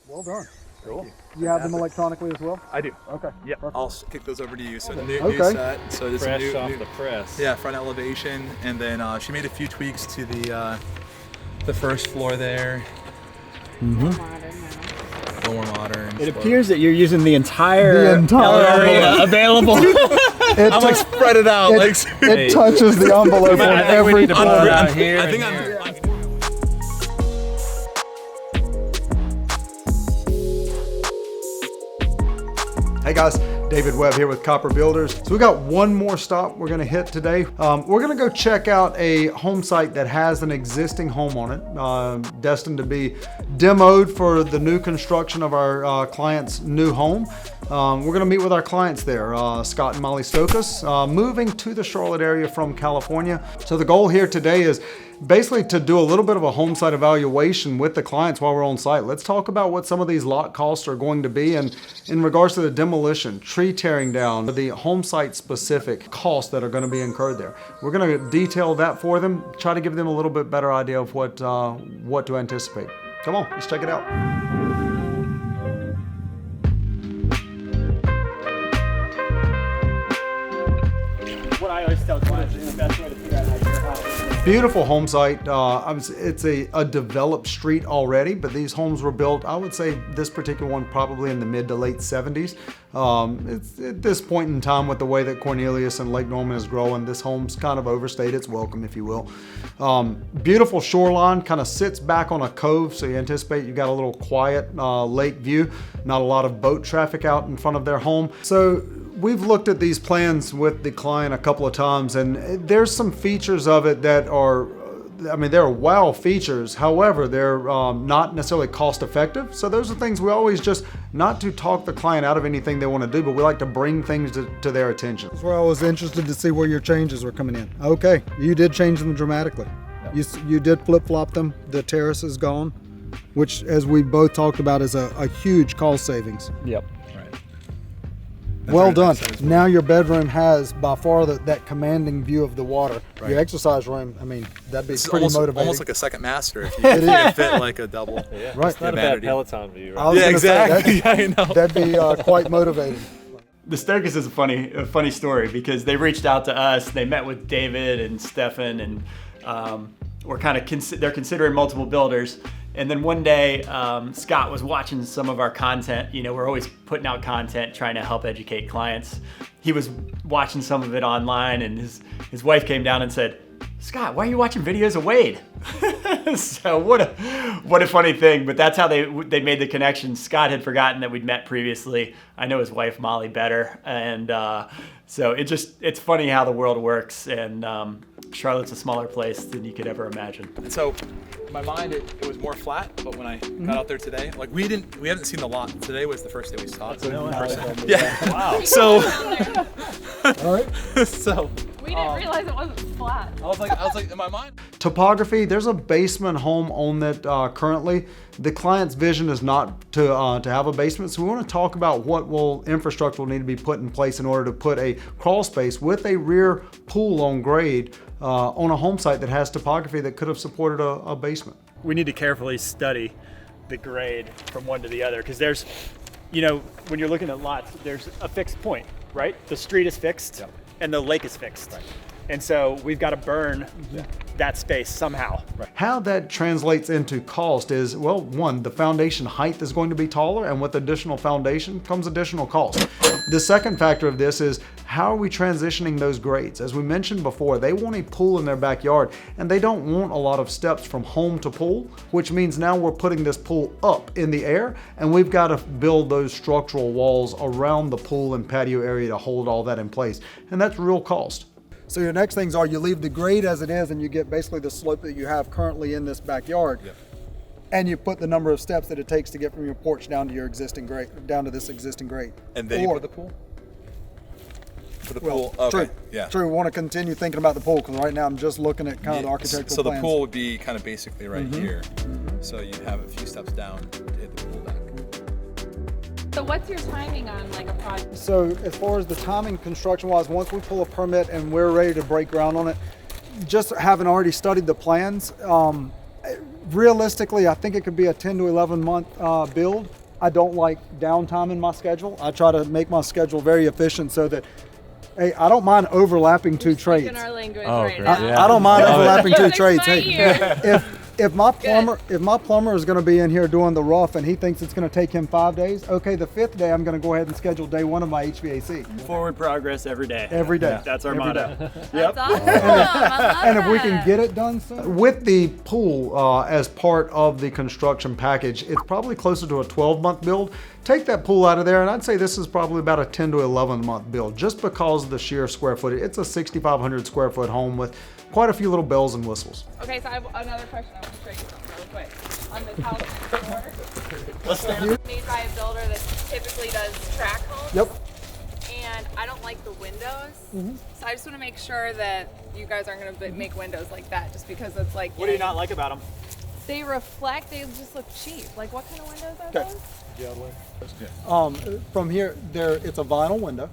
Well done. Cool. You have them electronically as well? I do. Okay. Yep. Perfect. I'll kick those over to you. So new Okay. set. So this Fresh new, off new the press. yeah, front elevation, and then she made a few tweaks to the first floor there. Modern now. A little more modern. It appears that you're using the entire envelope. available. I'm like spread it out. It touches the envelope on every pull it out here. I think and here. Hey guys, David Webb here with Copper Builders. So we got one more stop we're gonna hit today. We're gonna go check out a home site that has an existing home on it, destined to be demoed for the new construction of our client's new home. We're gonna meet with our clients there, Scott and Molly Stokas, moving to the Charlotte area from California. So the goal here today is basically to do a little bit of a home site evaluation with the clients while we're on site. Let's talk about what some of these lot costs are going to be, and in regards to the demolition, tree tearing down, the home site specific costs that are going to be incurred there. We're going to detail that for them, try to give them a little bit better idea of what to anticipate. Come on, let's check it out. What I always tell clients is the best way to figure out how your house is. Beautiful home site. It's a developed street already, but these homes were built, I would say this particular one probably in the mid to late 70s. It's at this point in time, with the way that Cornelius and Lake Norman is growing, this home's kind of overstayed its welcome, if you will. Beautiful shoreline, kind of sits back on a cove, so you anticipate you've got a little quiet lake view, not a lot of boat traffic out in front of their home. So we've looked at these plans with the client a couple of times, and there's some features of it that are, they're wow features. However, they're not necessarily cost effective. So those are things we always just, not to talk the client out of anything they want to do, but we like to bring things to their attention. That's where I was interested to see where your changes were coming in. Okay, you did change them dramatically. Yep. You did flip-flop them. The terrace is gone, which, as we both talked about, is a huge cost savings. Yep. Well done. Now your bedroom has by far that commanding view of the water. Right. Your exercise room, that'd be pretty motivating. Almost like a second master if you can fit like a double. Yeah. Right. It's not a bad Peloton view. Right? Yeah, exactly. I know. That'd be quite motivating. The Stokas is a funny story because they reached out to us. They met with David and Stefan, and they're considering multiple builders. And then one day, Scott was watching some of our content. You know, we're always putting out content, trying to help educate clients. He was watching some of it online, and his wife came down and said, "Scott, why are you watching videos of Wade?" So what a funny thing. But that's how they made the connection. Scott had forgotten that we'd met previously. I know his wife Molly better, and so it's funny how the world works. And Charlotte's a smaller place than you could ever imagine. And so, in my mind, it was more flat. But when I got out there today, like we haven't seen the lot. Today was the first day we saw it. So in person. Yeah. Wow. So. All right. So. We didn't realize it wasn't flat. I was like, in my mind. Topography, there's a basement home on that currently. The client's vision is not to have a basement, so we want to talk about what infrastructure will need to be put in place in order to put a crawl space with a rear pool on grade on a home site that has topography that could have supported a basement. We need to carefully study the grade from one to the other, because there's, when you're looking at lots, there's a fixed point, right? The street is fixed. Yep. And the lake is fixed. Right. And so we've got to burn that space somehow. Right. How that translates into cost is, well, one, the foundation height is going to be taller, and with additional foundation comes additional cost. The second factor of this is, how are we transitioning those grades? As we mentioned before, they want a pool in their backyard, and they don't want a lot of steps from home to pool, which means now we're putting this pool up in the air, and we've got to build those structural walls around the pool and patio area to hold all that in place. And that's real cost. So your next things are, you leave the grade as it is, and you get basically the slope that you have currently in this backyard. Yep. And you put the number of steps that it takes to get from your porch down to your existing grade, down to this existing grade. And then for the pool? For the pool, okay. True. Yeah. True, we want to continue thinking about the pool, because right now I'm just looking at kind of the architectural So plans. the pool would be kind of basically right here. So you'd have a few steps down to hit the pool deck. So what's your timing on like a project? So as far as the timing construction-wise, once we pull a permit and we're ready to break ground on it, just having already studied the plans, realistically, I think it could be a 10 to 11 month build. I don't like downtime in my schedule. I try to make my schedule very efficient so that, hey, I don't mind overlapping two trades. In our language Oh, right great. now. I don't mind overlapping two It's trades. right Hey, here. if my plumber is going to be in here doing the rough and he thinks it's going to take him 5 days, okay, the 5th day I'm going to go ahead and schedule day 1 of my HVAC. Forward progress every day. Every day. That's our Every motto. day. That's awesome. I love And if we that. can get it done soon. With the pool as part of the construction package, it's probably closer to a 12-month build. Take that pool out of there, and I'd say this is probably about a 10 to 11-month build, just because of the sheer square footage. It's a 6,500 square foot home with quite a few little bells and whistles. Okay, so I have another question. I want to show you something real quick. On this house next door, made by a builder that typically does track homes. Yep. And I don't like the windows. So I just want to make sure that you guys aren't going to make windows like that just because it's like, What do you not like about them? they reflect, they just look cheap. Like what kind of windows are Okay. those? From here, it's a vinyl window.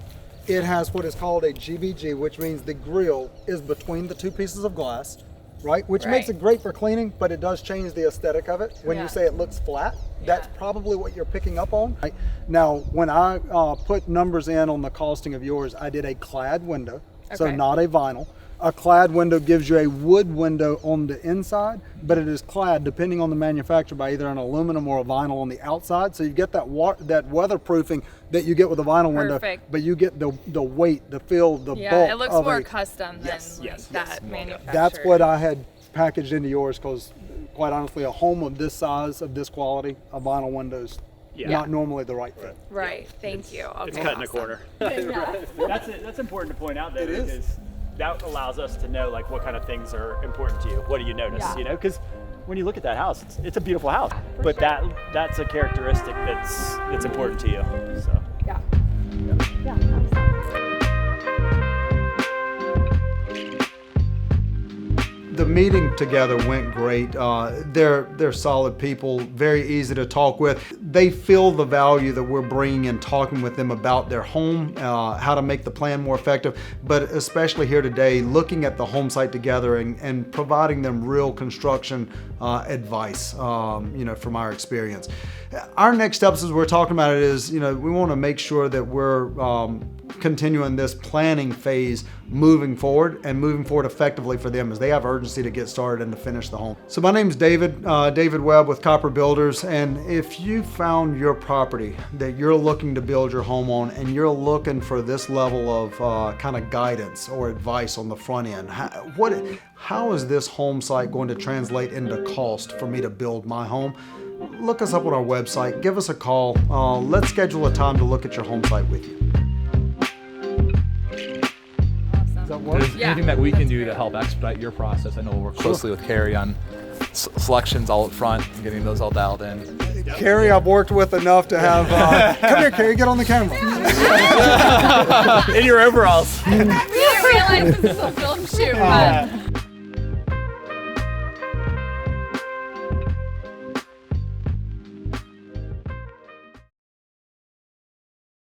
It has what is called a GVG, which means the grill is between the two pieces of glass, right? Which makes Right. it great for cleaning, but it does change the aesthetic of it. When Yeah. you say it looks flat, that's Yeah. probably what you're picking up on. Right? Now, when I put numbers in on the costing of yours, I did a clad window, so Okay. not a vinyl. A clad window gives you a wood window on the inside, but it is clad, depending on the manufacturer, by either an aluminum or a vinyl on the outside. So you get that that weatherproofing that you get with a vinyl window, Perfect. but you get the weight, the feel, the Yeah, bulk it looks of more a, custom than Yes, like yes, that manufacturer. That's what I had packaged into yours, because quite honestly, a home of this size, of this quality, a vinyl window's Yeah. not normally the right fit. Right, thank you. Okay, It's cut in a awesome. corner. Yeah. That's important to point out, though, It is. because that allows us to know like what kind of things are important to you. What do you notice? Yeah. You know, because when you look at that house, it's a beautiful house, for but sure. that's a characteristic that's important to you. So. Yeah. Yeah. Awesome. The meeting together went great. They're solid people, very easy to talk with. They feel the value that we're bringing in, talking with them about their home, how to make the plan more effective, but especially here today, looking at the home site together and providing them real construction advice, from our experience. Our next steps, as we're talking about it, is, we want to make sure that we're continuing this planning phase moving forward effectively for them, as they have urgency to get started and to finish the home. So my name's David Webb with Copper Builders, and if you found your property that you're looking to build your home on and you're looking for this level of kind of guidance or advice on the front end, how is this home site going to translate into cost for me to build my home? Look us up on our website, give us a call, let's schedule a time to look at your home site with you. Does that work? If there's anything that we can do to help expedite your process, I know we'll work closely with Carrie on selections all up front and getting those all dialed in. Carrie, I've worked with enough to have. Come here, Carrie, get on the camera. In your overalls. We didn't realize this is a film shoot, but